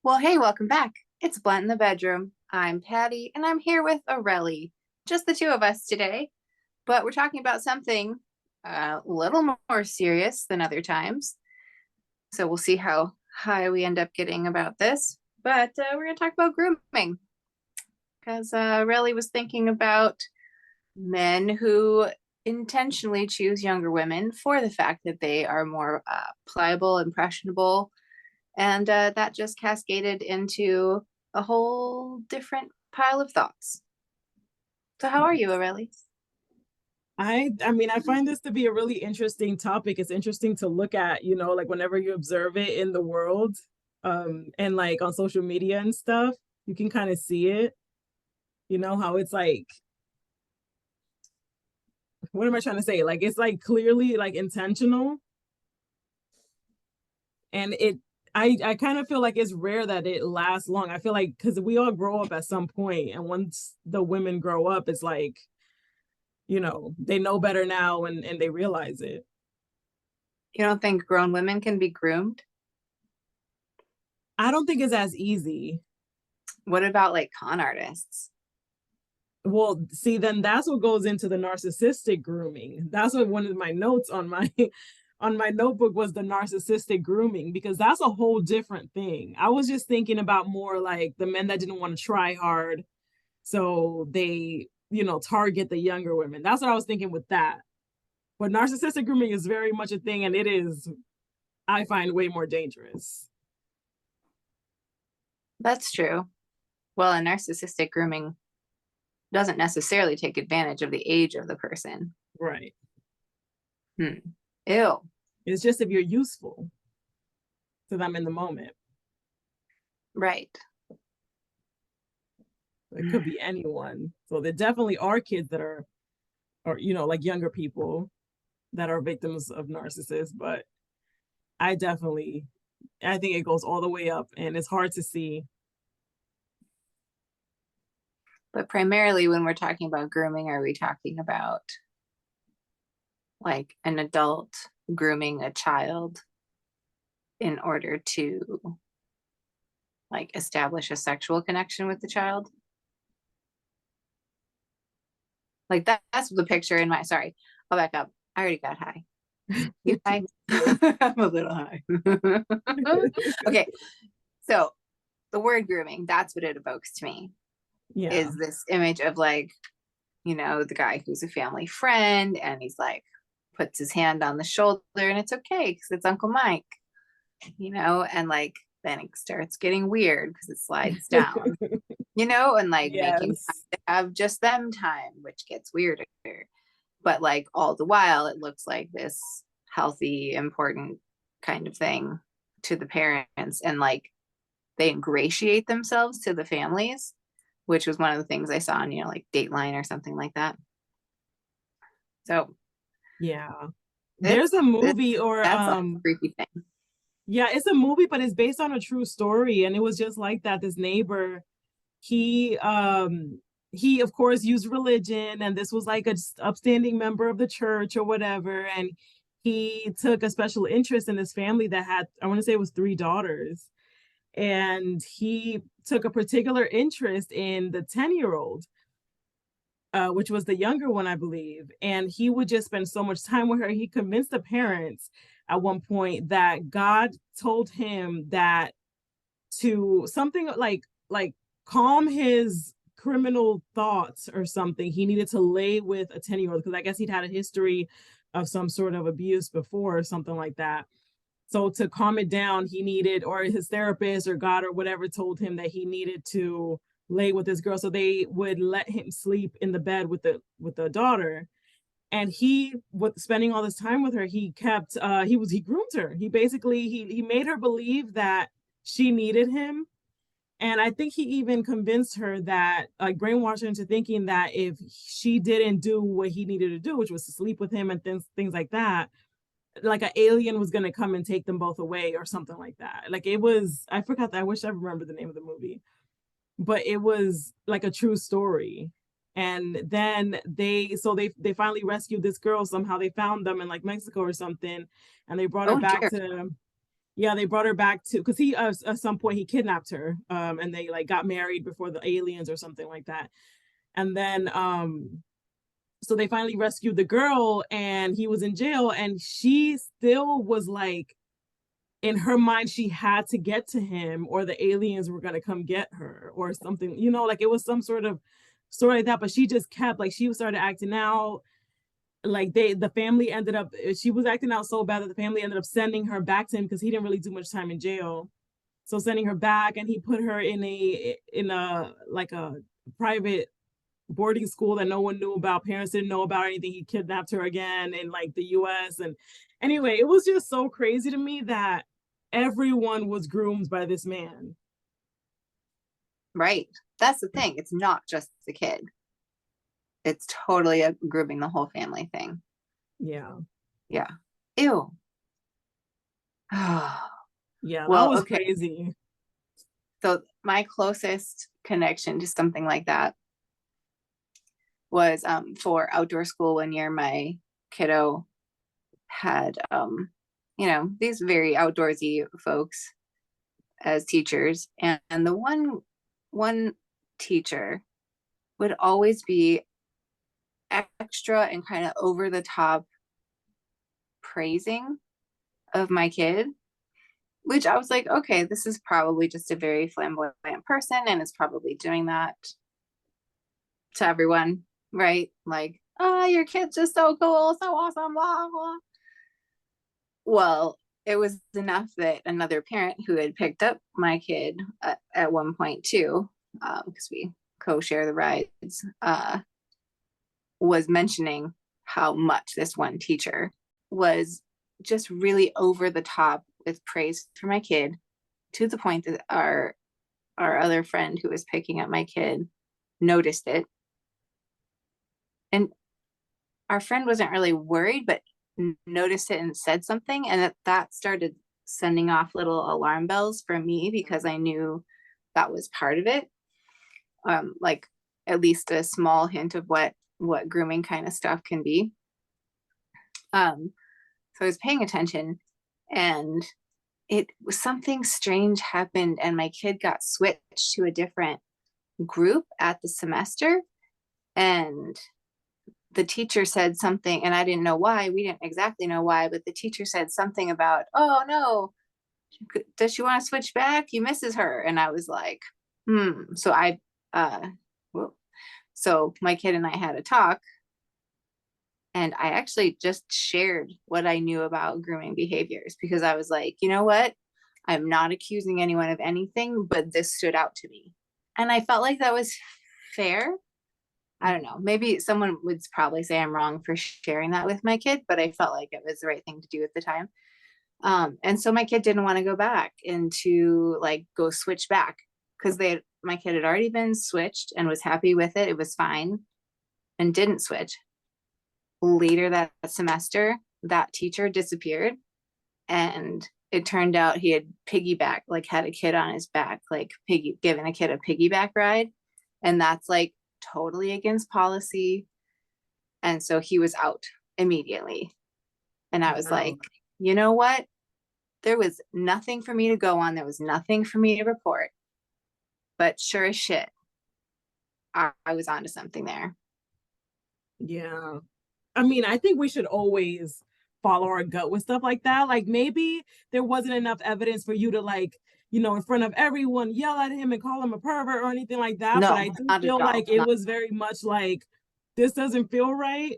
Well, hey, welcome back. It's Blunt in the bedroom. I'm Patty, and I'm here with Aurelie. Just the two of us today, but we're talking about something a little more serious than other times. So we'll see how high we end up getting about this. But we're going to talk about grooming because Aurelie was thinking about men who intentionally choose younger women for the fact that they are more pliable, impressionable, and that just cascaded into a whole different pile of thoughts. So how are you, Aurelie? I mean, I find this to be a really interesting topic. It's interesting to look at, like whenever you observe it in the world, and like on social media and stuff, you can kind of see it, how it's like, what am I trying to say? Like it's like clearly like intentional. And I kind of feel like it's rare that it lasts long. I feel like because we all grow up at some point, and once the women grow up, it's like, they know better now and they realize it. You don't think grown women can be groomed? I don't think it's as easy. What about like con artists? Well, see, then that's what goes into the narcissistic grooming. That's what one of my notes on my on my notebook was, the narcissistic grooming, because that's a whole different thing. I was just thinking about more like the men that didn't want to try hard, so they, target the younger women. That's what I was thinking with that. But narcissistic grooming is very much a thing, and it is, I find, way more dangerous. That's true. Well, a narcissistic grooming doesn't necessarily take advantage of the age of the person. Right. Hmm. Ew. It's just if you're useful to them in the moment. Right. It could be anyone. So there definitely are kids that are, or like younger people that are victims of narcissists. But I think it goes all the way up, and it's hard to see. But primarily when we're talking about grooming, are we talking about like an adult grooming a child in order to like establish a sexual connection with the child? Like that's the picture in my, sorry, I'll back up. I already got high. You high? I'm a little high. Okay. So the word grooming, that's what it evokes to me, Yeah. is this image of like, the guy who's a family friend and he's like puts his hand on the shoulder and it's okay because it's Uncle Mike, and like then it starts getting weird because it slides down, and like making time Yes. to have just them time, which gets weirder. But like all the while, it looks like this healthy, important kind of thing to the parents, and like they ingratiate themselves to the families, which was one of the things I saw on, like Dateline or something like that. So Yeah. There's it's, a it's movie, or that's a creepy thing. yeah, it's a movie, but it's based on a true story, and it was just like that. This neighbor, he he of course used religion, and this was like a upstanding member of the church or whatever, and he took a special interest in this family that had, I want to say it was three daughters, and he took a particular interest in the 10-year-old, which was the younger one, I believe. And he would just spend so much time with her. He convinced the parents at one point that God told him that to something like calm his criminal thoughts or something, he needed to lay with a 10-year-old, because I guess he'd had a history of some sort of abuse before or something like that. So to calm it down, he needed, or his therapist or God or whatever told him that he needed to lay with this girl. So they would let him sleep in the bed with the daughter. And he, with spending all this time with her, he kept he groomed her. He basically he made her believe that she needed him. And I think he even convinced her that, like, brainwashed her into thinking that if she didn't do what he needed to do, which was to sleep with him and things like that, like an alien was going to come and take them both away or something like that. Like it was, I forgot that. I wish I remember the name of the movie, but it was like a true story. And then they finally rescued this girl somehow. They found them in like Mexico or something, and they brought her Oh back dear. to, Yeah, they brought her back to, because he at some point he kidnapped her, and they like got married before the aliens or something like that. And then so they finally rescued the girl, and he was in jail, and she still was like, in her mind, she had to get to him or the aliens were gonna come get her or something, you know, like it was some sort of story like that. But she just kept like, she started acting out like, the family ended up, she was acting out so bad that the family ended up sending her back to him because he didn't really do much time in jail. So sending her back, and he put her in a like a private boarding school that no one knew about. Parents didn't know about anything. He kidnapped her again in like the US. And anyway, it was just so crazy to me that everyone was groomed by this man. Right. That's the thing. It's not just the kid. It's totally a grooming the whole family thing. Yeah. Yeah. Ew. Yeah, that Well, was okay. crazy. So my closest connection to something like that was for outdoor school one year. My kiddo had these very outdoorsy folks as teachers, and the one teacher would always be extra and kind of over the top praising of my kid, which I was like, okay, this is probably just a very flamboyant person and is probably doing that to everyone, right? Like, oh, your kid's just so cool, so awesome, blah blah. Well, it was enough that another parent who had picked up my kid at one point too, because we co-share the rides, was mentioning how much this one teacher was just really over the top with praise for my kid, to the point that our other friend who was picking up my kid noticed it. And our friend wasn't really worried, but noticed it and said something. And that started sending off little alarm bells for me, because I knew that was part of it. Like at least a small hint of what grooming kind of stuff can be. So I was paying attention, and it was something strange happened, and my kid got switched to a different group at the semester, and the teacher said something, and I didn't know why. We didn't exactly know why, but the teacher said something about, oh no, does she want to switch back? He misses her. And I was like, so well, so my kid and I had a talk, and I actually just shared what I knew about grooming behaviors, because I was like, you know what? I'm not accusing anyone of anything, but this stood out to me. And I felt like that was fair. I don't know. Maybe someone would probably say I'm wrong for sharing that with my kid, but I felt like it was the right thing to do at the time. And so my kid didn't want to go back and to like go switch back, because my kid had already been switched and was happy with it. It was fine, and didn't switch. Later that semester, that teacher disappeared, and it turned out he had piggyback, like had a kid on his back, like giving a kid a piggyback ride. And that's like totally against policy. And so he was out immediately. And I was like, Wow. you know what? There was nothing for me to go on. There was nothing for me to report. But sure as shit, I was onto something there. Yeah. I mean, I think we should always follow our gut with stuff like that. Like maybe there wasn't enough evidence for you to like, in front of everyone, yell at him and call him a pervert or anything like that. But No, I do not at feel all. like it Not, was very much like, this doesn't feel right.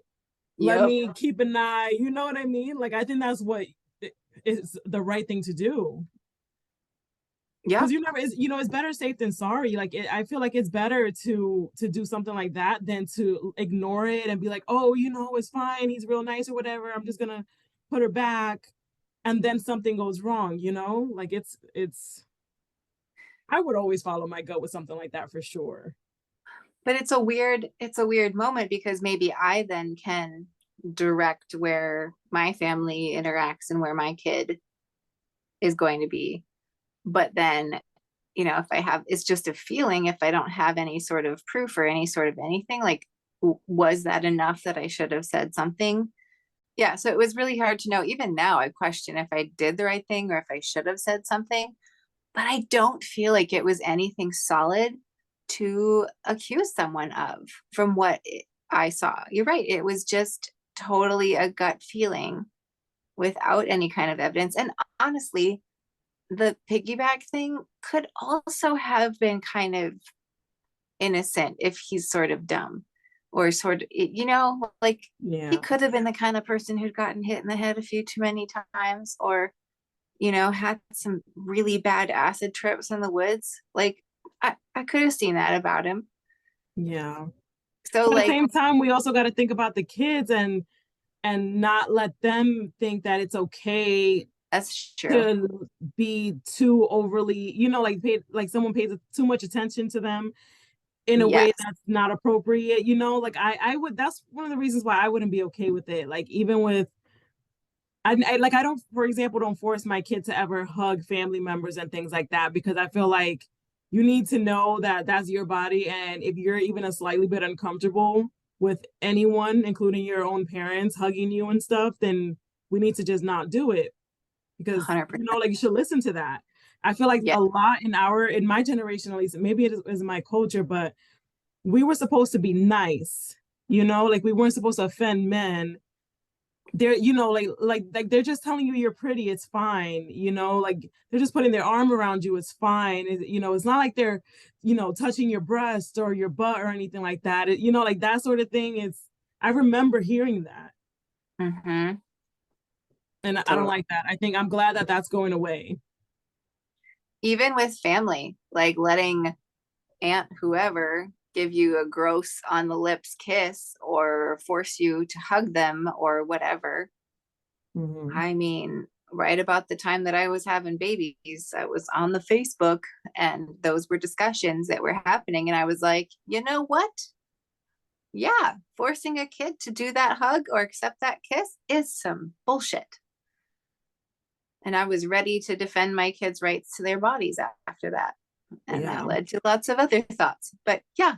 Let yep. me keep an eye. You know what I mean? Like, I think that's what is the right thing to do. Yeah. Because it's better safe than sorry. Like I feel like it's better to do something like that than to ignore it and be like, oh, it's fine, he's real nice or whatever, I'm just gonna put her back, and then something goes wrong. Like it's I would always follow my gut with something like that for sure. But it's a weird moment, because maybe I then can direct where my family interacts and where my kid is going to be. But then, if I have, it's just a feeling, if I don't have any sort of proof or any sort of anything, like, was that enough that I should have said something? Yeah, so it was really hard to know. Even now, I question if I did the right thing or if I should have said something, but I don't feel like it was anything solid to accuse someone of from what I saw. You're right. It was just totally a gut feeling without any kind of evidence. And honestly, the piggyback thing could also have been kind of innocent if he's sort of dumb or sort of, like he Yeah. could have been the kind of person who'd gotten hit in the head a few too many times or, had some really bad acid trips in the woods. Like I could have seen that about him. Yeah. So But at the like, same time, we also got to think about the kids and not let them think that it's okay that's true. to be too overly, like someone pays too much attention to them in a way Yes, that's not appropriate. Like I would. That's one of the reasons why I wouldn't be okay with it. Like even with I don't, for example, don't force my kid to ever hug family members and things like that because I feel like you need to know that that's your body, and if you're even a slightly bit uncomfortable with anyone, including your own parents, hugging you and stuff, then we need to just not do it because 100%. like you should listen to that. I feel like Yeah, a lot in my generation, at least, maybe it is my culture, but we were supposed to be nice, like we weren't supposed to offend men. They're like they're just telling you you're pretty, it's fine, like they're just putting their arm around you, it's fine. It's not like they're touching your breast or your butt or anything like that. Like that sort of thing. I remember hearing that, mm-hmm. and I don't Totally. like that. I think I'm glad that that's going away. Even with family, like letting aunt whoever give you a gross on the lips kiss or force you to hug them or whatever. Mm-hmm. I mean, right about the time that I was having babies, I was on the Facebook and those were discussions that were happening. And I was like, you know what? Yeah, forcing a kid to do that hug or accept that kiss is some bullshit. And I was ready to defend my kids' rights to their bodies after that. And that Yeah. led to lots of other thoughts. But yeah,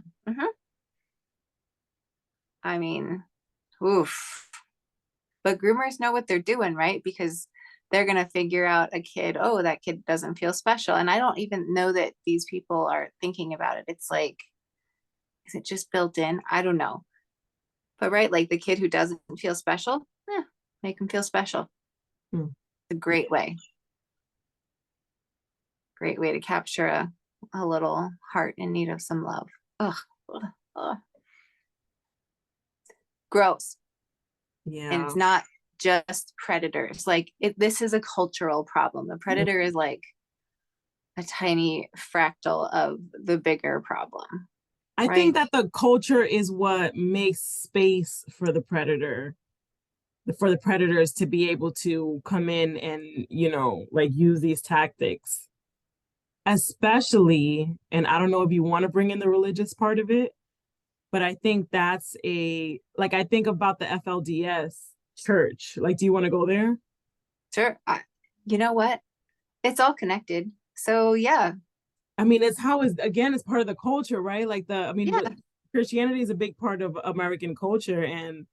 I mean, oof. But groomers know what they're doing, right? Because they're going to figure out a kid, oh, that kid doesn't feel special. And I don't even know that these people are thinking about it. It's like, is it just built in? I don't know. But right, like the kid who doesn't feel special, make them feel special. Mm. It's a great way to capture a little heart in need of some love. Ugh, ugh, ugh. Gross. And Yeah. it's not just predators. Like this is a cultural problem. The predator is like a tiny fractal of the bigger problem, I think right? that the culture is what makes space for the predators to be able to come in and like use these tactics, especially, and I don't know if you want to bring in the religious part of it, but I think that's I think about the FLDS church. Like, do you want to go there? Sure. You know what? It's all connected. So yeah, I mean, it's how is again, it's part of the culture, right? Like yeah, Christianity is a big part of American culture, and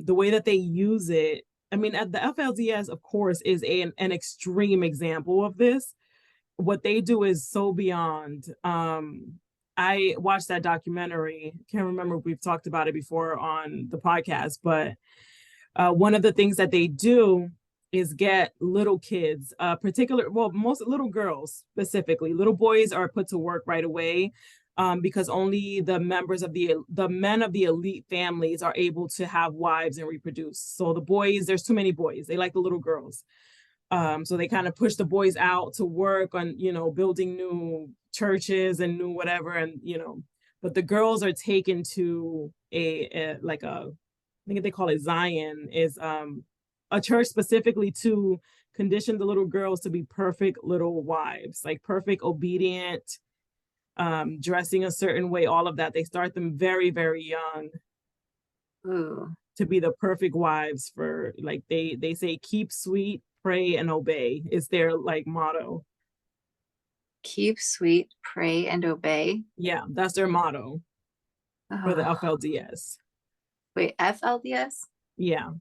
the way that they use it. I mean, at the FLDS, of course, is an extreme example of this. What they do is so beyond. I watched that documentary. Can't remember if we've talked about it before on the podcast, but one of the things that they do is get little kids, most little girls specifically. Little boys are put to work right away, because only the members of the men of the elite families are able to have wives and reproduce. So the boys, there's too many boys. They like the little girls. So they kind of push the boys out to work on, building new churches and new whatever, and but the girls are taken to I think they call it Zion, is a church specifically to condition the little girls to be perfect little wives, like perfect, obedient, dressing a certain way, all of that. They start them very, very young ooh, to be the perfect wives for, like, they say keep sweet, pray and obey is their like motto. keep sweet, pray, and obey. Yeah, that's their motto for the Oh, FLDS. wait, FLDS? Yeah.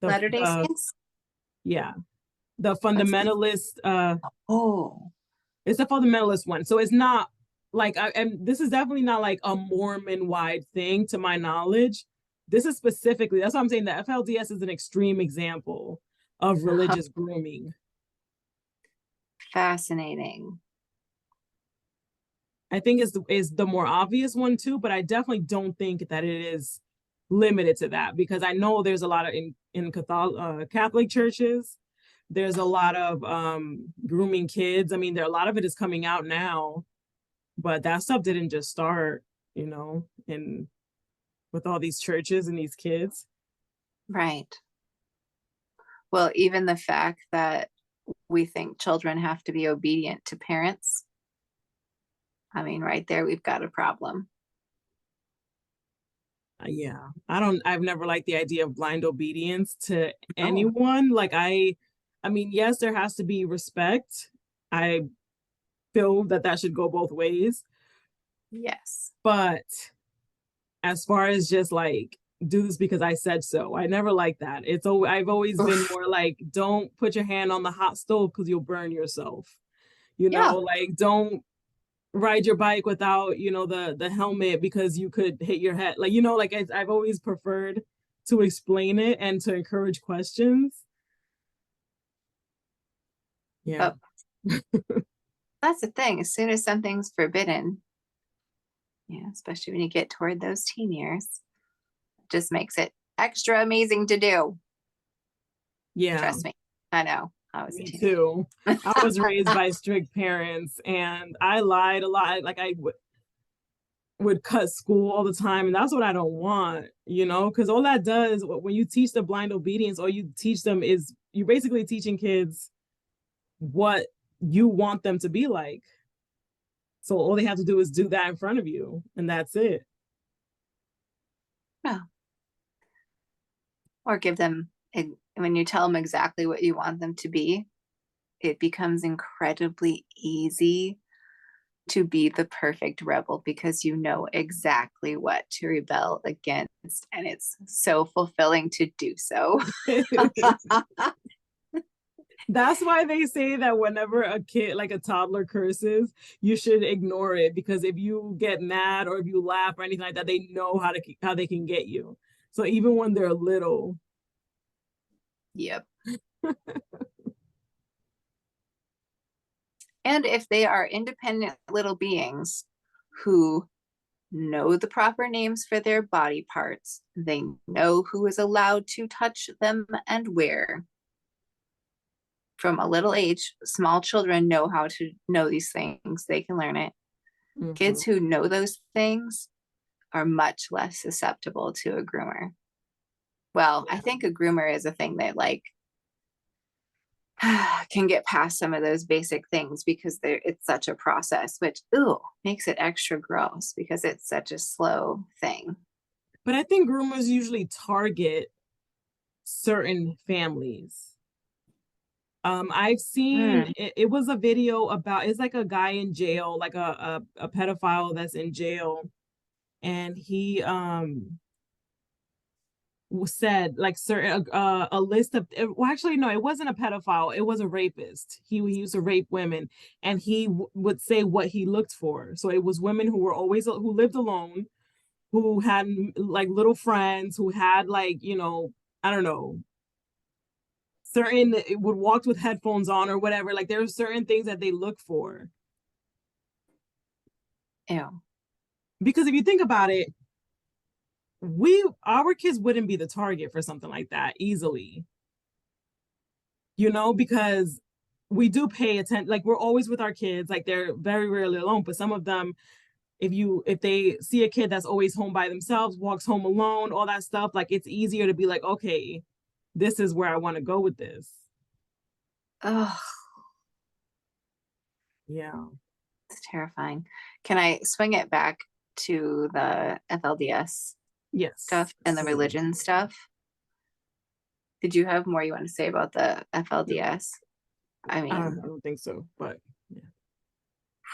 The Latter-day Saints? yeah, the What's fundamentalist. Oh, It's a fundamentalist one, so it's not like and this is definitely not like a Mormon wide thing to my knowledge. This is specifically, that's what I'm saying. The FLDS is an extreme example of religious grooming. fascinating. I think is the more obvious one too, but I definitely don't think that it is limited to that, because I know there's a lot of in Catholic churches. There's a lot of grooming kids. I mean, there a lot of it is coming out now, but that stuff didn't just start, in with all these churches and these kids. Right. Well, even the fact that we think children have to be obedient to parents, I mean, right there, we've got a problem. Yeah, I've never liked the idea of blind obedience to Oh, anyone. Like I mean, yes, there has to be respect. I feel that that should go both ways. yes. But as far as just like do this because I said so, I never like that. I've always been Oof. more like, don't put your hand on the hot stove because you'll burn yourself. Yeah. Like don't ride your bike without the helmet because you could hit your head. Like like I've always preferred to explain it and to encourage questions. Yeah. But that's the thing. As soon as something's forbidden, yeah, especially when you get toward those teen years, it just makes it extra amazing to do. Yeah, Trust me. I know. I was a me teenager. too. I was raised by strict parents and I lied a lot. Like I would cut school all the time, and that's what I don't want, because all that does when you teach the blind obedience, all you teach them is you're basically teaching kids what you want them to be like. So all they have to do is do that in front of you, and that's it. No. Or give them, when you tell them exactly what you want them to be, it becomes incredibly easy to be the perfect rebel because you know exactly what to rebel against, and it's so fulfilling to do so. That's why they say that whenever a kid, like a toddler, curses, you should ignore it, because if you get mad or if you laugh or anything like that, they know how they can get you. So even when they're little. Yep. And if they are independent little beings who know the proper names for their body parts, they know who is allowed to touch them and where. From a little age, small children know how to know these things. They can learn it. Mhm. Kids who know those things are much less susceptible to a groomer. Well, I Yeah. think a groomer is a thing that like can get past some of those basic things because it's such a process, which makes it extra gross because it's such a slow thing. But I think groomers usually target certain families. I've seen Mm, it was a video about, it's like a guy in jail, like a pedophile that's in jail, and he said like certain a list of, well, actually no, it wasn't a pedophile, it was a rapist. He used to rape women, and he would say what he looked for. So it was women who lived alone, who had like little friends, who had like I don't know, certain, it would walk with headphones on or whatever. Like there are certain things that they look for, ew. because if you think about it, our kids wouldn't be the target for something like that easily, because we do pay attention. Like we're always with our kids, like they're very rarely alone, but some of them, if they see a kid that's always home by themselves, walks home alone, all that stuff, like it's easier to be like, okay, this is where I want to go with this. Oh, Yeah. it's terrifying. Can I swing it back to the FLDS Yes. stuff and the religion stuff? Did you have more you want to say about the No, FLDS? I I mean, don't think so, but yeah.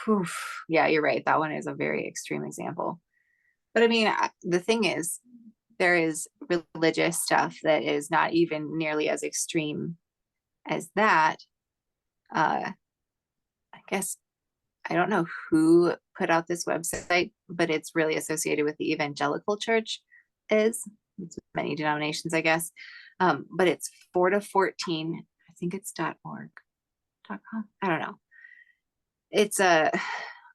whew, yeah, you're right. That one is a very extreme example. But I mean, the thing is, there is religious stuff that is not even nearly as extreme as that. I guess I don't know who put out this website, but it's really associated with the evangelical church. It's many denominations, I guess. But it's 4 to 14. I think it's .org, .com. I don't know. It's a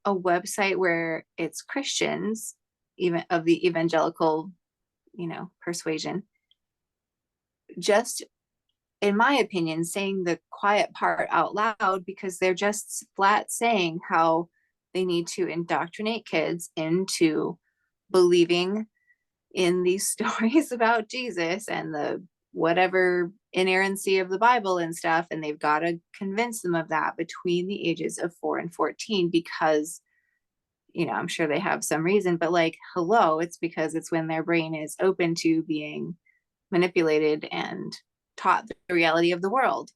website where it's Christians, even of the evangelical, persuasion, just in my opinion, saying the quiet part out loud because they're just flat saying how they need to indoctrinate kids into believing in these stories about Jesus and the whatever inerrancy of the Bible and stuff. And they've got to convince them of that between the ages of 4 and 14 because, I'm sure they have some reason, but like, hello, it's because it's when their brain is open to being manipulated and taught the reality of the world.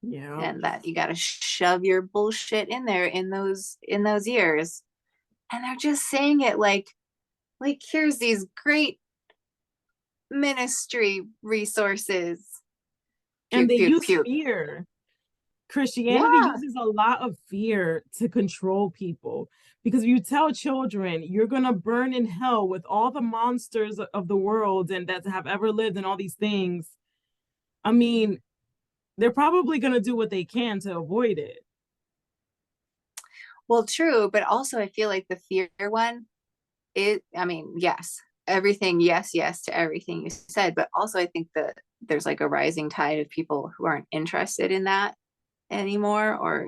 Yeah. And that you got to shove your bullshit in there in those ears. And they're just saying it like here's these great ministry resources. And Puke, they puke, use puke. fear. Christianity Yeah. uses a lot of fear to control people. Because if you tell children you're going to burn in hell with all the monsters of the world and that have ever lived and all these things, I mean, they're probably going to do what they can to avoid it. Well, true, but also I feel like the fear one, yes, everything, yes, yes to everything you said, but also I think that there's like a rising tide of people who aren't interested in that anymore, or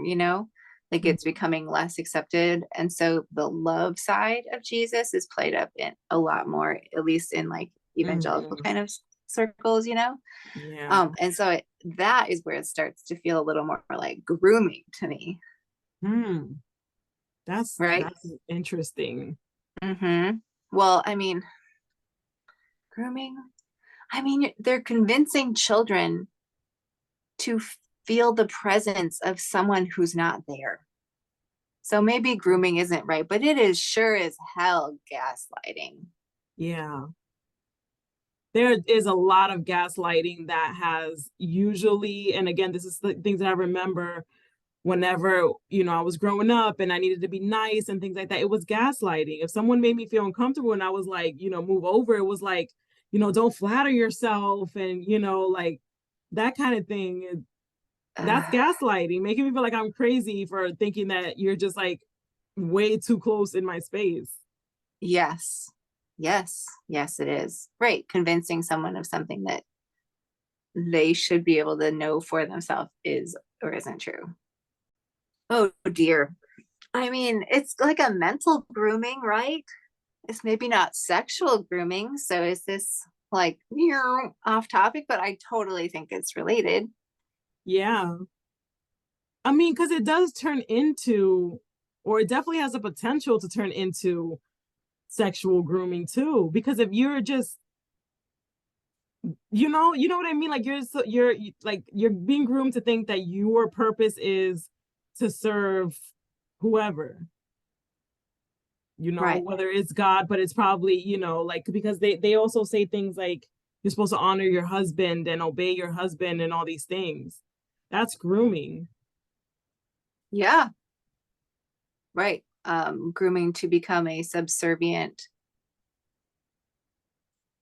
like it's becoming less accepted, and so the love side of Jesus is played up in a lot more, at least in like evangelical kind of circles. Yeah. And so that is where it starts to feel a little more like grooming to me. That's Right. interesting. Well, grooming, they're convincing children to feel the presence of someone who's not there. So maybe grooming isn't right, but it is sure as hell gaslighting. Yeah. There is a lot of gaslighting that has usually, and again, this is the things that I remember whenever, I was growing up and I needed to be nice and things like that. It was gaslighting. If someone made me feel uncomfortable and I was like, move over, it was like, don't flatter yourself and, like that kind of thing. That's gaslighting, making me feel like I'm crazy for thinking that you're just like way too close in my space. Yes. It is. Right. Convincing someone of something that they should be able to know for themselves is or isn't true. Oh dear. It's like a mental grooming, right? It's maybe not sexual grooming. So is this like off topic, but I totally think it's related. Yeah. Because it does turn into, or it definitely has a potential to turn into sexual grooming too. Because if you're just, you know what I mean? Like you're being groomed to think that your purpose is to serve whoever, Right. whether it's God, but it's probably, like, because they also say things like you're supposed to honor your husband and obey your husband and all these things. That's grooming. Yeah. Right. Grooming to become a subservient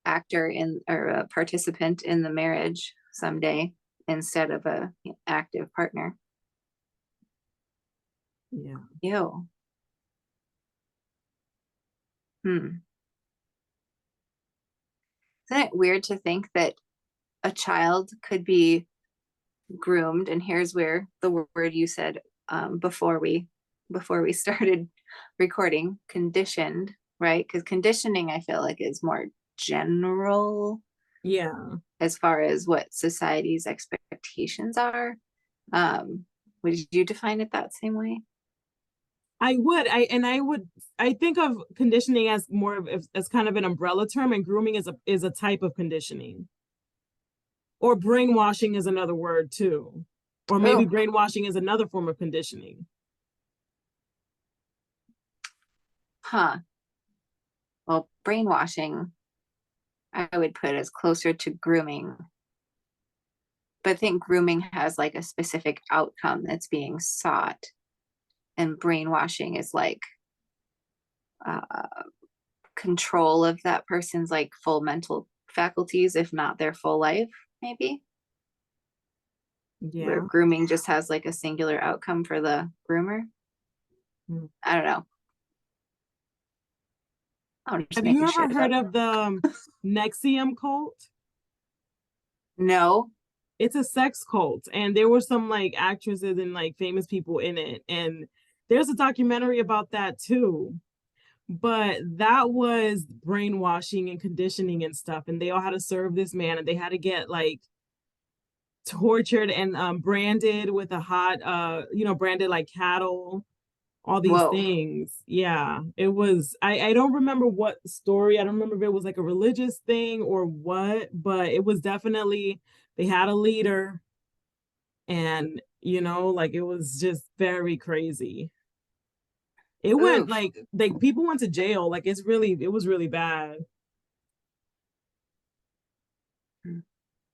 actor in or a participant in the marriage someday instead of a active partner. Yeah. Ew. Isn't it weird to think that a child could be groomed? And here's where the word you said before we started recording, conditioned, right? Because conditioning, I feel like, is more general. Yeah. As far as what society's expectations are. Would you define it that same way? I would. I think of conditioning as more of as kind of an umbrella term, and grooming is a type of conditioning. Or brainwashing is another word too. Or maybe Oh, brainwashing is another form of conditioning. huh. Well, brainwashing, I would put as closer to grooming. But I think grooming has like a specific outcome that's being sought, and brainwashing is like uh, control of that person's like full mental faculties, if not their full life, maybe. Where Yeah. grooming just has like a singular outcome for the groomer. Hmm. I don't know. I'm just Have you making ever shit heard up. of the Nexium cult? No. It's a sex cult, and there were some like actresses and like famous people in it, and there's a documentary about that too. But that was brainwashing and conditioning and stuff, and they all had to serve this man, and they had to get like tortured and branded with a hot branded like cattle, all these Whoa. things. Yeah, it was. I don't remember what story. I don't remember if it was like a religious thing or what, but it was definitely they had a leader, and like it was just very crazy. It went Oof. like people went to jail. Like it was really bad.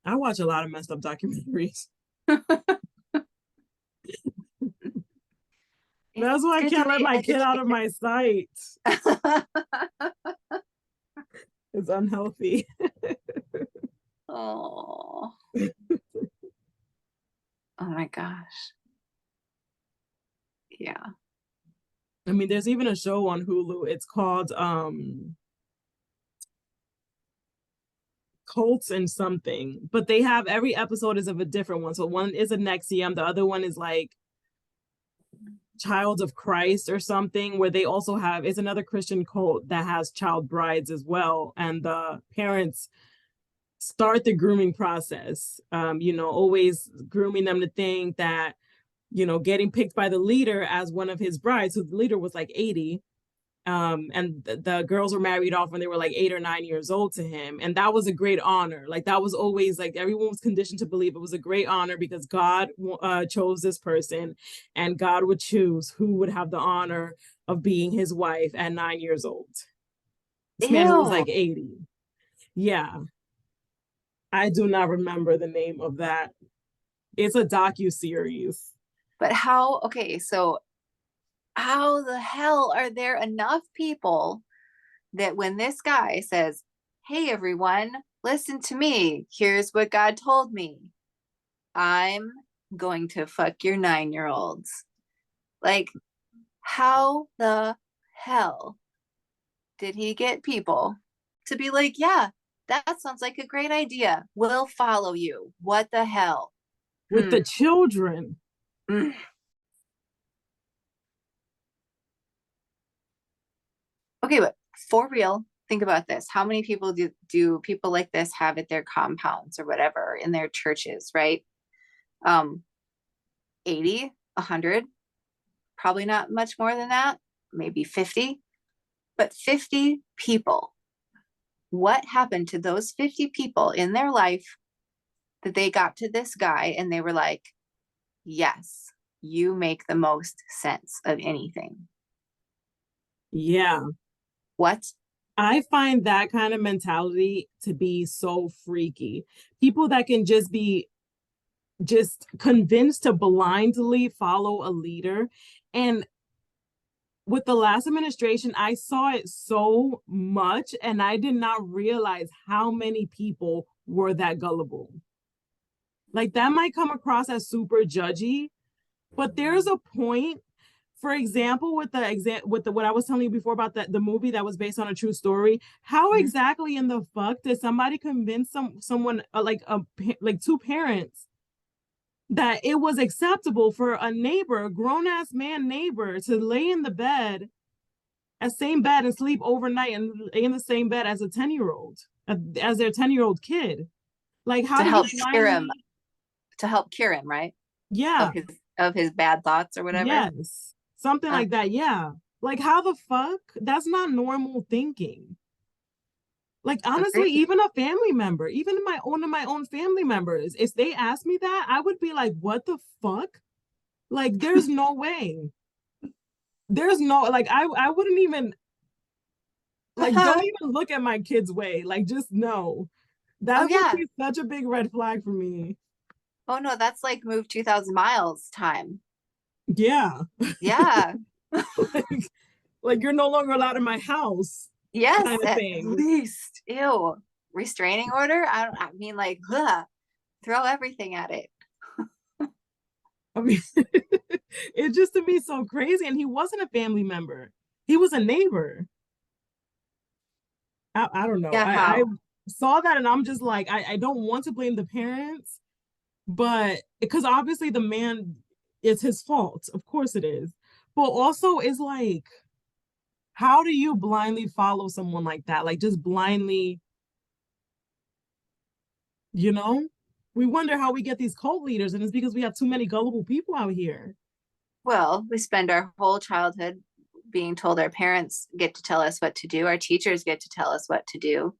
I watch a lot of messed up documentaries. That's It's why I good to can't let be my kid out of educated. my sight. It's unhealthy. Oh, oh my gosh. Yeah. I mean, there's even a show on Hulu. It's called Cults and something, but they have every episode is of a different one. So one is a Nexium, the other one is like Child of Christ or something, where they also have it's another Christian cult that has child brides as well, and the parents start the grooming process. Always grooming them to think that getting picked by the leader as one of his brides. So the leader was like 80, and the girls were married off when they were like 8 or 9 years old to him, and that was a great honor. Like that was always like everyone was conditioned to believe it was a great honor because God chose this person, and God would choose who would have the honor of being his wife at 9 years old. This man who was Ew. like 80. Yeah, I do not remember the name of that. It's a docu series. But how, okay, so how the hell are there enough people that when this guy says, "Hey everyone, listen to me. Here's what God told me. I'm going to fuck your 9-year-olds." Like, how the hell did he get people to be like, "Yeah, that sounds like a great idea. We'll follow you." What the hell? With the children. Mm. Okay, but for real, think about this. How many people do people like this have at their compounds or whatever in their churches, right? Um, 80, 100, probably not much more than that, maybe 50, but 50 people. What happened to those 50 people in their life that they got to this guy and they were like, "Yes, you make the most sense of anything." Yeah. What? I find that kind of mentality to be so freaky. People that can just be just convinced to blindly follow a leader. And with the last administration, I saw it so much, and I did not realize how many people were that gullible. Like that might come across as super judgy, but there's a point. For example, with the what I was telling you before about the movie that was based on a true story, how exactly in the fuck did somebody convince someone like two parents that it was acceptable for a neighbor, a grown ass man neighbor, to lay in the bed, a same bed, and sleep overnight and in the same bed as a 10-year-old, as their 10-year-old kid? Like, how To do you help cure him, blindly? to help cure him, right? Yeah, Of his bad thoughts or whatever. yes, something Uh, like that. Yeah, like how the fuck? That's not normal thinking. Like honestly, Agreed. even a family member, even my own family members, if they asked me that, I would be like, "What the fuck?" Like, there's no way. There's no like I wouldn't even Like, don't even look at my kid's way. Like, just no. Oh That would yeah. be such a big red flag for me. Oh no, that's like move 2,000 miles time. Yeah. Yeah. like, like you're no longer allowed in my house, Yes, kind of at thing. least. Ew. Restraining order? I mean like, ugh, throw everything at it. I mean, it just to me so crazy. And he wasn't a family member. He was a neighbor. I don't know. Yeah, I how? saw that and I'm just like, I don't want to blame the parents, but because obviously the man, it's his fault. Of course it is. But also it's like, how do you blindly follow someone like that? Like just blindly, you know? We wonder how we get these cult leaders, and it's because we have too many gullible people out here. Well, we spend our whole childhood being told our parents get to tell us what to do, our teachers get to tell us what to do.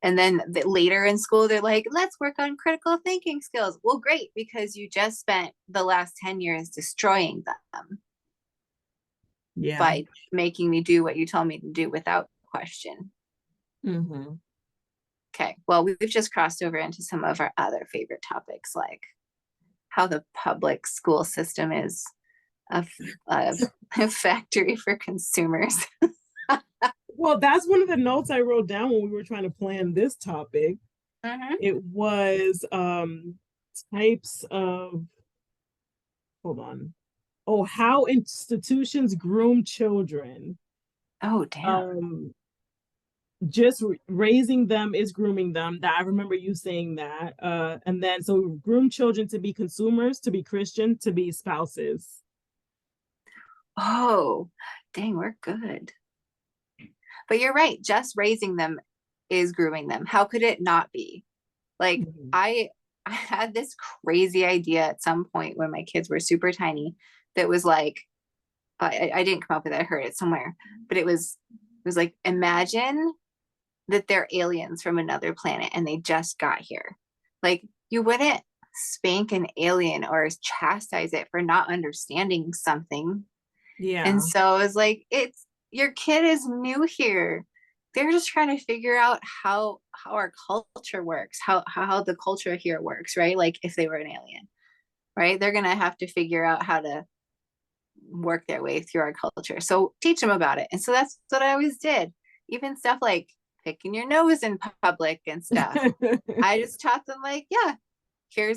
And then later in school, they're like, let's work on critical thinking skills. Well, great, because you just spent the last 10 years destroying them Yeah. by making me do what you told me to do without question. Mm-hmm. Okay, well, we've just crossed over into some of our other favorite topics, like how the public school system is a, a factory for consumers. Well, that's one of the notes I wrote down when we were trying to plan this topic. Mm-hmm. It was types of, hold on. Oh, how institutions groom children. Oh, damn. Um, just raising them is grooming them. That I remember you saying that. And then so groom children to be consumers, to be Christian, to be spouses. Oh, dang, we're good. But you're right. Just raising them is grooming them. How could it not be? Like Mhm. I had this crazy idea at some point when my kids were super tiny that was like I didn't come up with it. I heard it somewhere, but it was like imagine that they're aliens from another planet and they just got here. Like you wouldn't spank an alien or chastise it for not understanding something. And Yeah. so it's like it's your kid is new here. They're just trying to figure out how our culture works, how the culture here works, right? Like if they were an alien, right? They're gonna have to figure out how to work their way through our culture. So teach them about it. And so that's what I always did. Even stuff like picking your nose in public and stuff. I just taught them like, yeah, here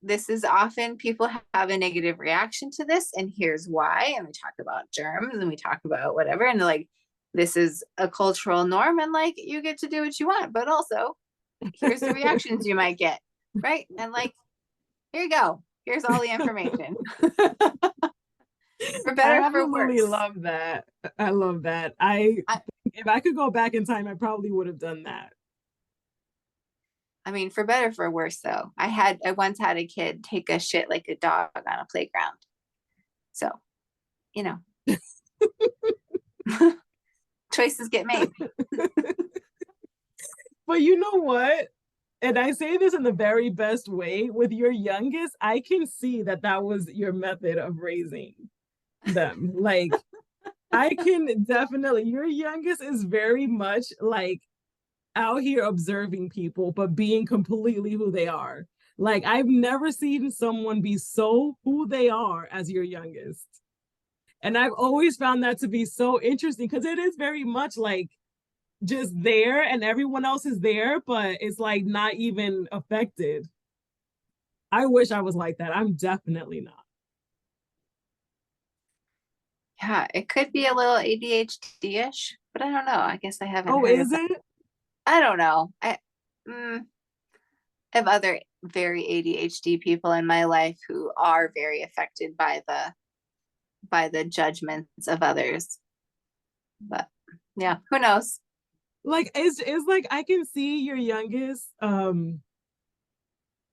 this is often people have a negative reaction to this and here's why, and we talk about germs and we talk about whatever, and like this is a cultural norm and like you get to do what you want, but also here's the reactions you might get, right? And like here you go, here's all the information. For I better for absolutely worse. love that. I love that. I I, if I could go back in time, I probably would have done that. I mean, for better for worse though, I once had a kid take a shit like a dog on a playground, so you know choices get made. But you know what? And I say this in the very best way. With your youngest, I can see that that was your method of raising them. Like, I can definitely, your youngest is very much like out here observing people, but being completely who they are. Like, I've never seen someone be so who they are as your youngest. And I've always found that to be so interesting because it is very much like just there and everyone else is there, but it's like not even affected. I wish I was like that. I'm definitely not. Yeah, it could be a little ADHD-ish, but I don't know. I guess I haven't Oh, heard of is that. it? I don't know. Mm, have other very ADHD people in my life who are very affected by the judgments of others. But yeah, who knows? Like it's like I can see your youngest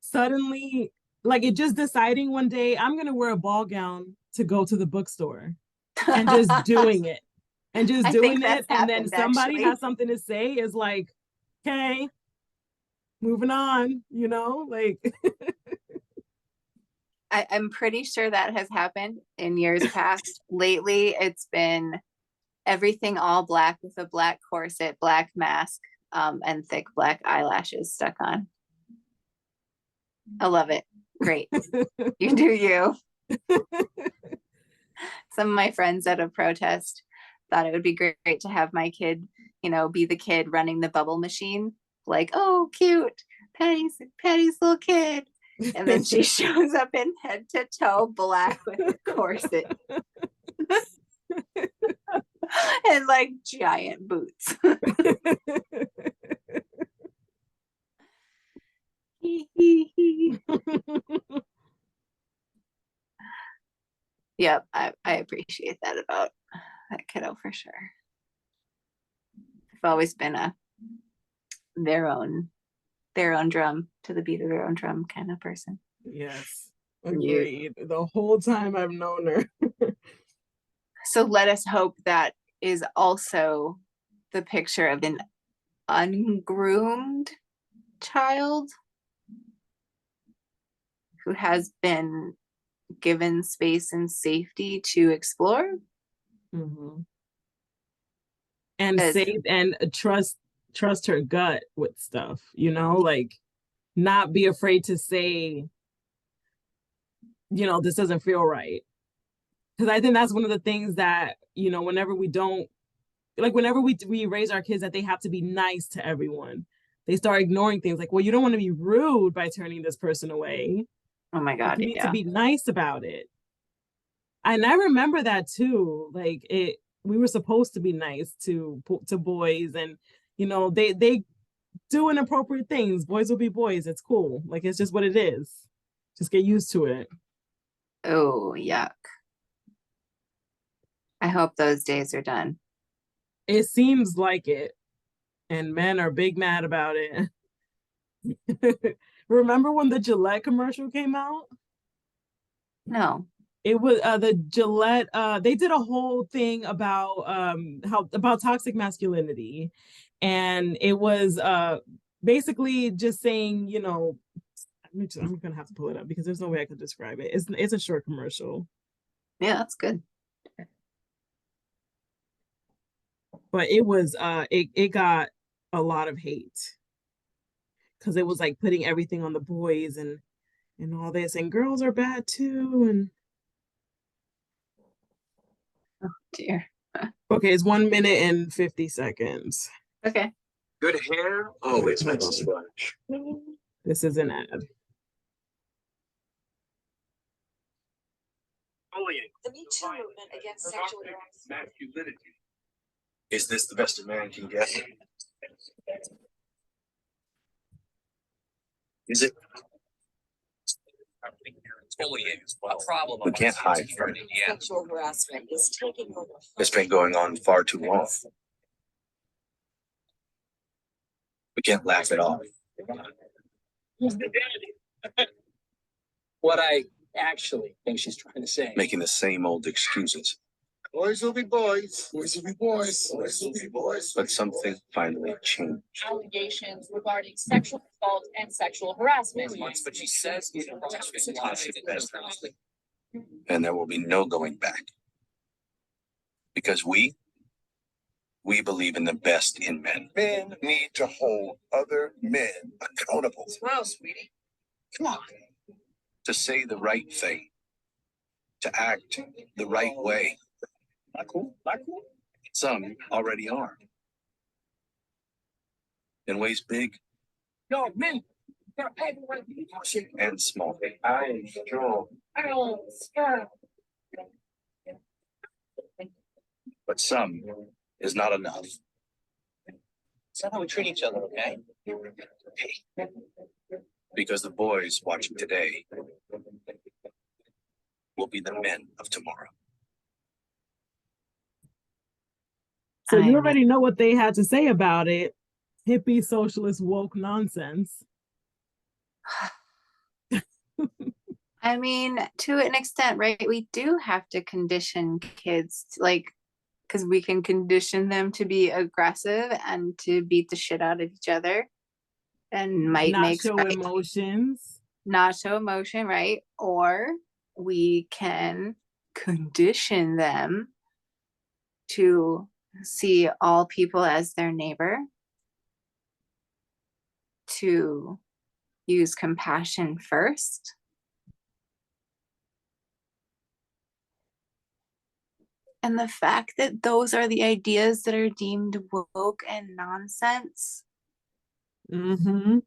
suddenly like it just deciding one day I'm gonna wear a ball gown to go to the bookstore and just I doing it and just think doing it that's and then happened somebody has actually. something to say is like, okay, moving on, you know, like I'm pretty sure that has happened in years past. Lately, it's been everything all black with a black corset, black mask, and thick black eyelashes stuck on. I love it. Great. You do you. Some of my friends at a protest thought it would be great to have my kid, be the kid running the bubble machine. Like, oh, cute. Patty's little kid. And then she shows up in head to toe black with a corset. And like giant boots. Yep, I appreciate that about that kiddo for sure. I've always been a their own drum to the beat of their own drum kind of person. Yes, agreed. The whole time I've known her. So let us hope that is also the picture of an ungroomed child who has been given space and safety to explore. Mm-hmm. And safe and trust her gut with stuff, like not be afraid to say, this doesn't feel right. Because I think that's one of the things that, whenever we don't, like whenever we raise our kids that they have to be nice to everyone, they start ignoring things like, well, you don't want to be rude by turning this person away. Oh my God. You need to be nice about it. And I remember that too. Like we were supposed to be nice to boys, and they do inappropriate things. Boys will be boys. It's cool. Like it's just what it is. Just get used to it. Oh, yuck. I hope those days are done. It seems like it. And men are big mad about it. Remember when the Gillette commercial came out? No. It was the Gillette, they did a whole thing about about toxic masculinity. And it was basically just saying, I'm gonna have to pull it up because there's no way I could describe it. It's a short commercial. Yeah, that's good. But it was it got a lot of hate because it was like putting everything on the boys and all this, and girls are bad too. And oh dear. Okay, it's 1 minute and 50 seconds. Okay. Good hair always makes a splash. This is an ad. The Me Too movement against sexual masculinity. Is this the best a man can get? Is it? A problem. We can't hide from it. Sexual harassment is taking over. It's been going on far too long. We can't laugh it off. What I actually think she's trying to say. Making the same old excuses. Boys will be boys. Boys will be boys. Boys will be boys. But something finally changed. Allegations regarding sexual assault and sexual harassment. But she says And there will be no going back. Because we believe in the best in men. Men need to hold other men accountable. Well, sweetie. Come on. To say the right thing. To act the right way. Not cool. Not cool. Some already are. In ways big No, men. They're everywhere. and small. I strong. Oh, sure. But some is not enough. It's not how we treat each other, okay? Because the boys watching today will be the men of tomorrow. So you already know what they had to say about it. Hippie, socialist, woke nonsense. I mean, to an extent, right? We do have to condition kids, like, because we can condition them to be aggressive and to beat the shit out of each other, and might not make show emotions, not show emotion, right? Or we can condition them to see all people as their neighbor, to use compassion first, and the fact that those are the ideas that are deemed woke and nonsense Mm-hmm.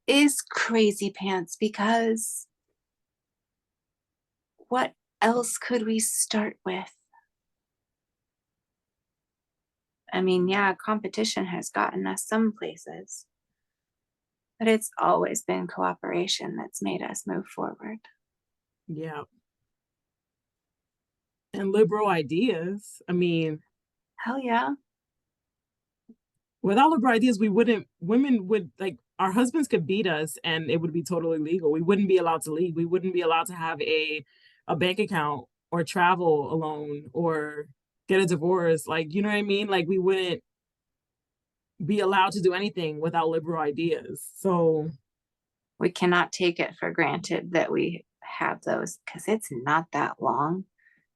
is crazy pants, because what else could we start with? I mean, yeah, competition has gotten us some places, but it's always been cooperation that's made us move forward. Yeah. And liberal ideas. I mean, Hell yeah. without liberal ideas, women would, like, our husbands could beat us and it would be totally legal. We wouldn't be allowed to leave. We wouldn't be allowed to have a bank account or travel alone or get a divorce. Like, you know what I mean? Like, we wouldn't be allowed to do anything without liberal ideas. So We cannot take it for granted that we have those, because it's not that long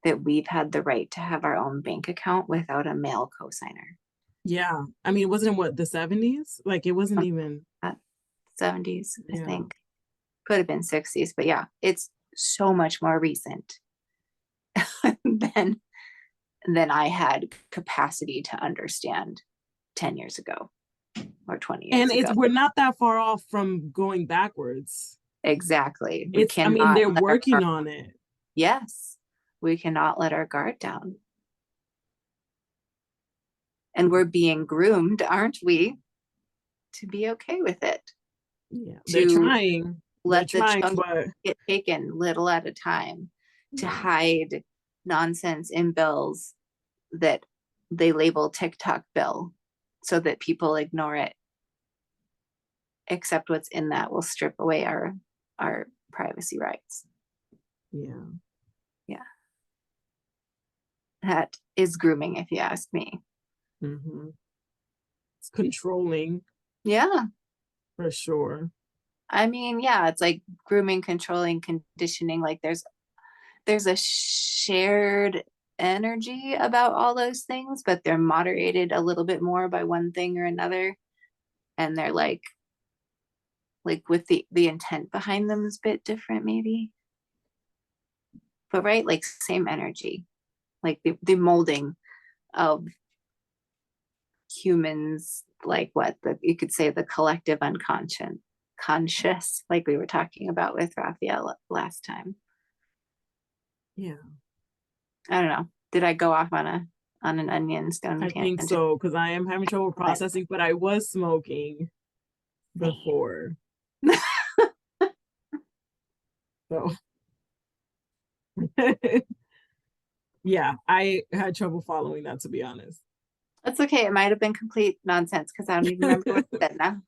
that we've had the right to have our own bank account without a male cosigner. yeah, I mean, it wasn't what, the 70s? Like, it wasn't even 70s, I Yeah. think. Could have been 60s, but yeah, it's so much more recent than I had capacity to understand 10 years ago or 20 years and ago. we're not that far off from going backwards. Exactly. We I mean, cannot they're let our working guard- on it. Yes, we cannot let our guard down. And we're being groomed, aren't we, to be okay with it, Yeah, they're to trying. let the chunk But get taken little at a time, to hide nonsense in bills that they label TikTok bill so that people ignore it, accept what's in that will strip away our privacy rights. yeah. That is grooming, if you ask me. Mm-hmm. It's controlling Yeah. for sure. I mean, yeah, it's like grooming, controlling, conditioning. Like there's a shared energy about all those things, but they're moderated a little bit more by one thing or another. And they're like with the intent behind them is a bit different, maybe. But right, like same energy, like the molding of humans, like you could say the collective conscious, like we were talking about with Raphael last time. Yeah, I don't know. Did I go off on an onion stone I think tangent? so, because I am having trouble processing, but I was smoking Same. before. So yeah, I had trouble following that, to be honest. That's okay. It might have been complete nonsense because I don't even remember what I said now.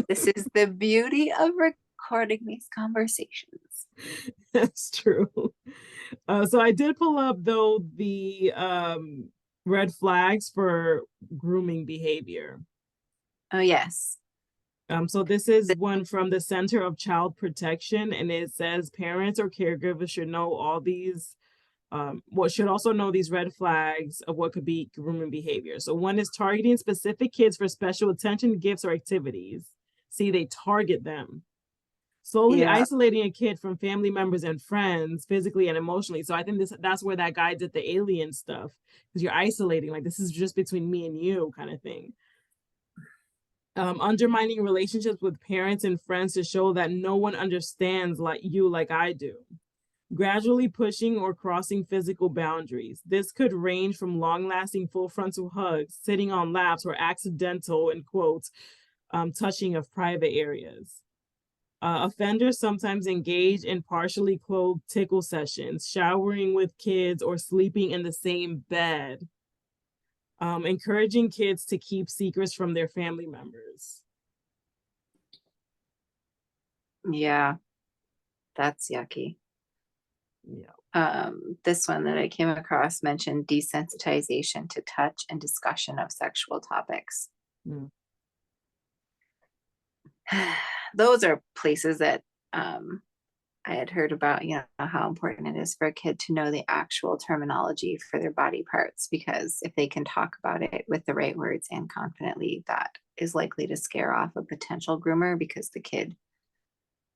This is the beauty of recording these conversations. That's true. So I did pull up, though, the red flags for grooming behavior. Oh, yes. So this is one from the Center of Child Protection, and it says parents or caregivers should know all these, should also know these red flags of what could be grooming behavior. So one is targeting specific kids for special attention, gifts, or activities. See, they target them. Slowly isolating a kid from family members and friends, physically and emotionally. So I think that's where that guy did the alien stuff, because you're isolating, like, this is just between me and you kind of thing. Undermining relationships with parents and friends to show that no one understands like you like I do. Gradually pushing or crossing physical boundaries. This could range from long-lasting full frontal hugs, sitting on laps, or accidental, in quotes, touching of private areas. Offenders sometimes engage in partially clothed tickle sessions, showering with kids, or sleeping in the same bed. Encouraging kids to keep secrets from their family members. Yeah, that's yucky. Yeah. This one that I came across mentioned desensitization to touch and discussion of sexual topics. Mm. Those are places that I had heard about, how important it is for a kid to know the actual terminology for their body parts, because if they can talk about it with the right words and confidently, that is likely to scare off a potential groomer, because the kid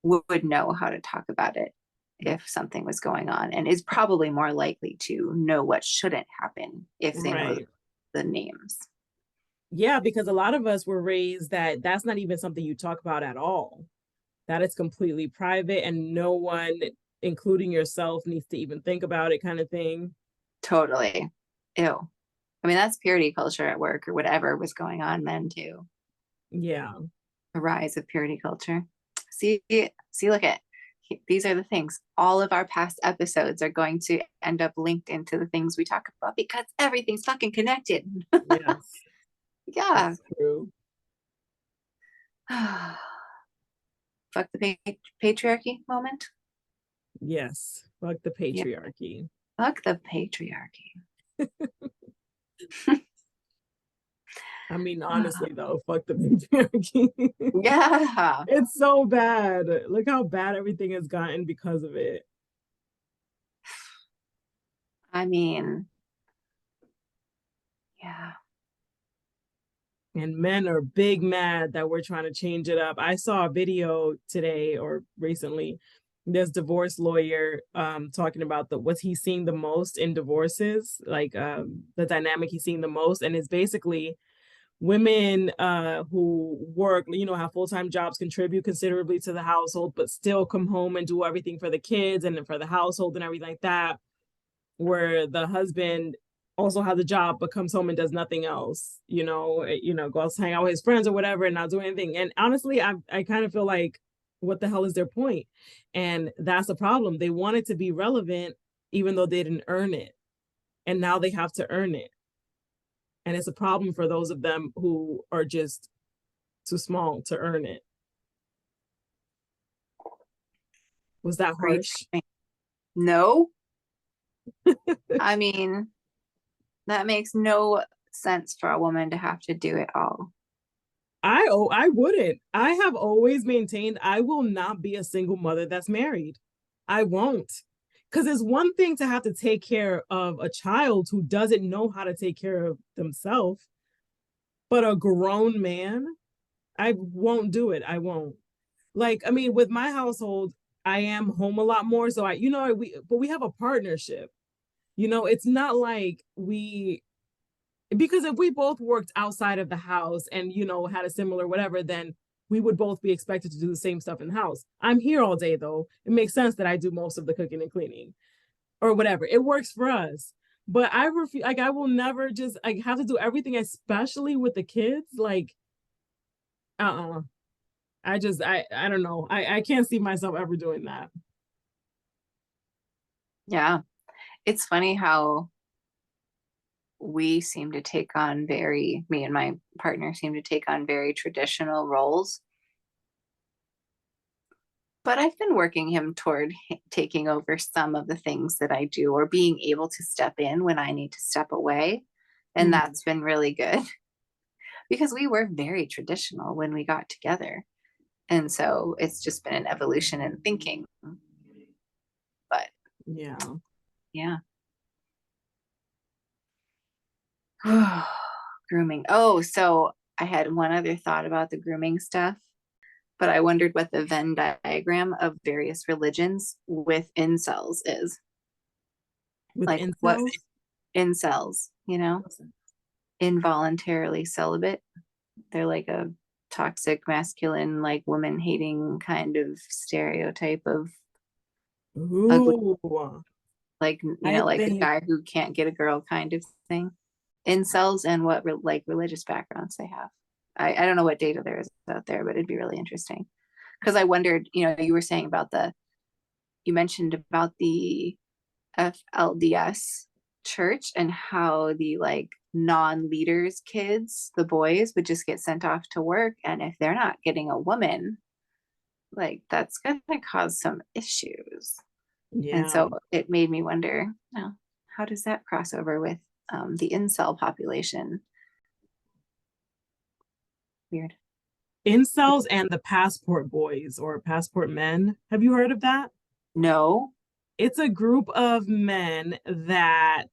would know how to talk about it if something was going on, and is probably more likely to know what shouldn't happen if they know Right. the names. Yeah, because a lot of us were raised that that's not even something you talk about at all. That it's completely private and no one, including yourself, needs to even think about it, kind of thing. Totally. Ew. I mean, that's purity culture at work, or whatever was going on then too. Yeah. The rise of purity culture. See, look at these are the things. All of our past episodes are going to end up linked into the things we talk about, because everything's fucking connected. Yes, Yeah. that's true. Fuck the patriarchy moment. Yes. Fuck the Yeah. patriarchy. Fuck the patriarchy. I mean, honestly, though, fuck the patriarchy. Yeah. It's so bad. Look how bad everything has gotten because of it. I mean, yeah. And men are big mad that we're trying to change it up. I saw a video today or recently. This divorce lawyer talking about what he's seeing the most in divorces, like the dynamic he's seeing the most, and it's basically women who work, have full-time jobs, contribute considerably to the household, but still come home and do everything for the kids and for the household and everything like that, where the husband also has a job but comes home and does nothing else, goes to hang out with his friends or whatever and not do anything. And honestly, I kind of feel like, what the hell is their point? And that's the problem. They want it to be relevant even though they didn't earn it, and now they have to earn it. And it's a problem for those of them who are just too small to earn it. Was that Great. harsh? No. I mean, that makes no sense for a woman to have to do it all. I wouldn't. I have always maintained I will not be a single mother that's married. I won't. Because it's one thing to have to take care of a child who doesn't know how to take care of themselves, but a grown man, I won't do it. I won't. Like, I mean, with my household, I am home a lot more. So we have a partnership. It's not like because if we both worked outside of the house and, had a similar whatever, then we would both be expected to do the same stuff in the house. I'm here all day, though. It makes sense that I do most of the cooking and cleaning or whatever. It works for us. But I refuse, like, I will never just have to do everything, especially with the kids. Like, I don't know. I can't see myself ever doing that. Yeah. It's funny how me and my partner seem to take on very traditional roles. But I've been working him toward taking over some of the things that I do, or being able to step in when I need to step away. And that's been really good, because we were very traditional when we got together. And so it's just been an evolution in thinking. But yeah. Grooming. Oh, so I had one other thought about the grooming stuff, but I wondered what the Venn diagram of various religions with incels is. With Like, what incels? incels, involuntarily celibate. They're like a toxic masculine, like woman hating kind of stereotype of ugly, Ooh. like, I like the think guy who can't get a girl kind of thing. Incels, and what like religious backgrounds they have. I don't know what data there is out there, but it'd be really interesting. Because I wondered, you were saying about you mentioned about the FLDS church, and how the like non-leaders kids, the boys, would just get sent off to work, and if they're not getting a woman, like, that's gonna cause some issues. And so it made me wonder, how does that cross over with the incel population? Weird. incels and the passport boys or passport men. Have you heard of that? No. It's a group of men that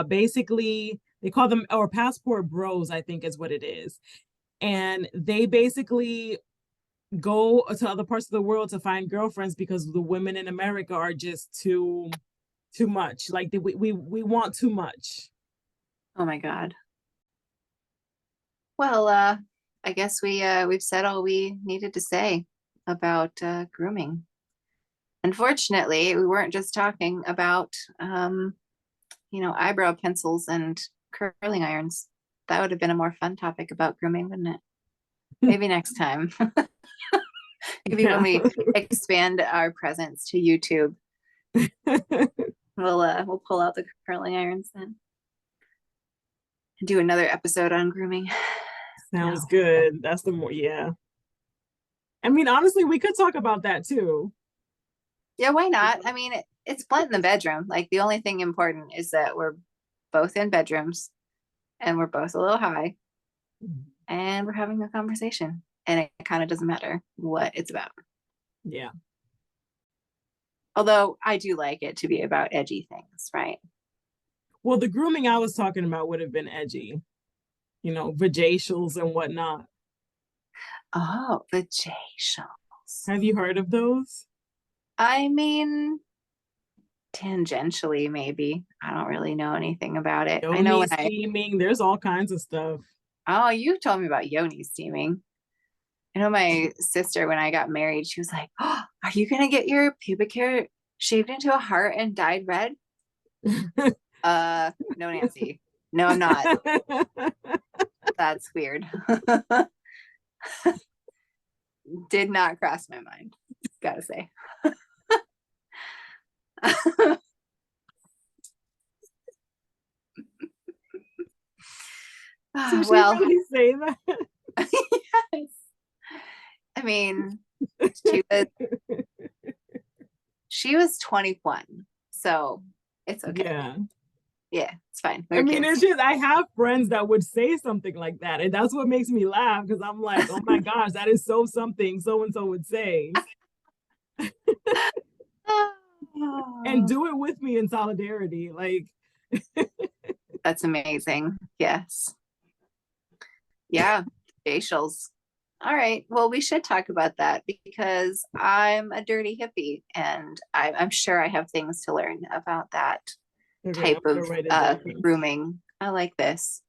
basically they call them, or passport bros, I think is what it is. And they basically go to other parts of the world to find girlfriends because the women in America are just too much. Like we want too much. Oh my God. Well, I guess we've said all we needed to say about grooming. Unfortunately, we weren't just talking about eyebrow pencils and curling irons. That would have been a more fun topic about grooming, wouldn't it? Maybe next time. Maybe when we expand our presence to YouTube, we'll pull out the curling irons then and do another episode on grooming. Sounds good. That's the more, yeah. I mean, honestly, we could talk about that too. Yeah, why not? I mean, it's blunt in the bedroom. Like the only thing important is that we're both in bedrooms and we're both a little high and we're having a conversation. And it kind of doesn't matter what it's about. Yeah. Although I do like it to be about edgy things, right? Well, the grooming I was talking about would have been edgy, vajacials and whatnot. Oh, vajacials. Have you heard of those? I mean, tangentially, maybe. I don't really know anything about it. I know Yoni when steaming, there's all kinds of stuff. Oh, you told me about yoni steaming. I know my sister, when I got married, she was like, "Oh, are you gonna get your pubic hair shaved into a heart and dyed red?" No, Nancy. No, I'm not. That's weird. Did not cross my mind, gotta say. Did she Well, really say that? yes. I mean, she was 21, so it's okay. Yeah, it's fine. I mean, it's just I have friends that would say something like that, and that's what makes me laugh because I'm like, oh my gosh, that is so something so and so would say. And do it with me in solidarity. Like, that's amazing. Yes. Yeah, facials. All right. Well, we should talk about that because I'm a dirty hippie and I'm sure I have things to learn about that type of grooming. I like this.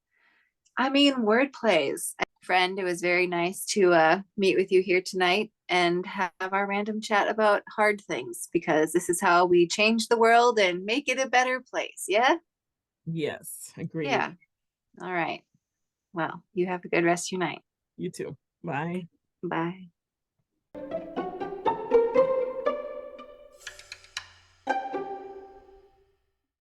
I mean, word plays. Friend, it was very nice to meet with you here tonight and have our random chat about hard things because this is how we change the world and make it a better place. Yeah? Yes, agreed. Yeah. All right. Well, you have a good rest of your night. You too. Bye. Bye.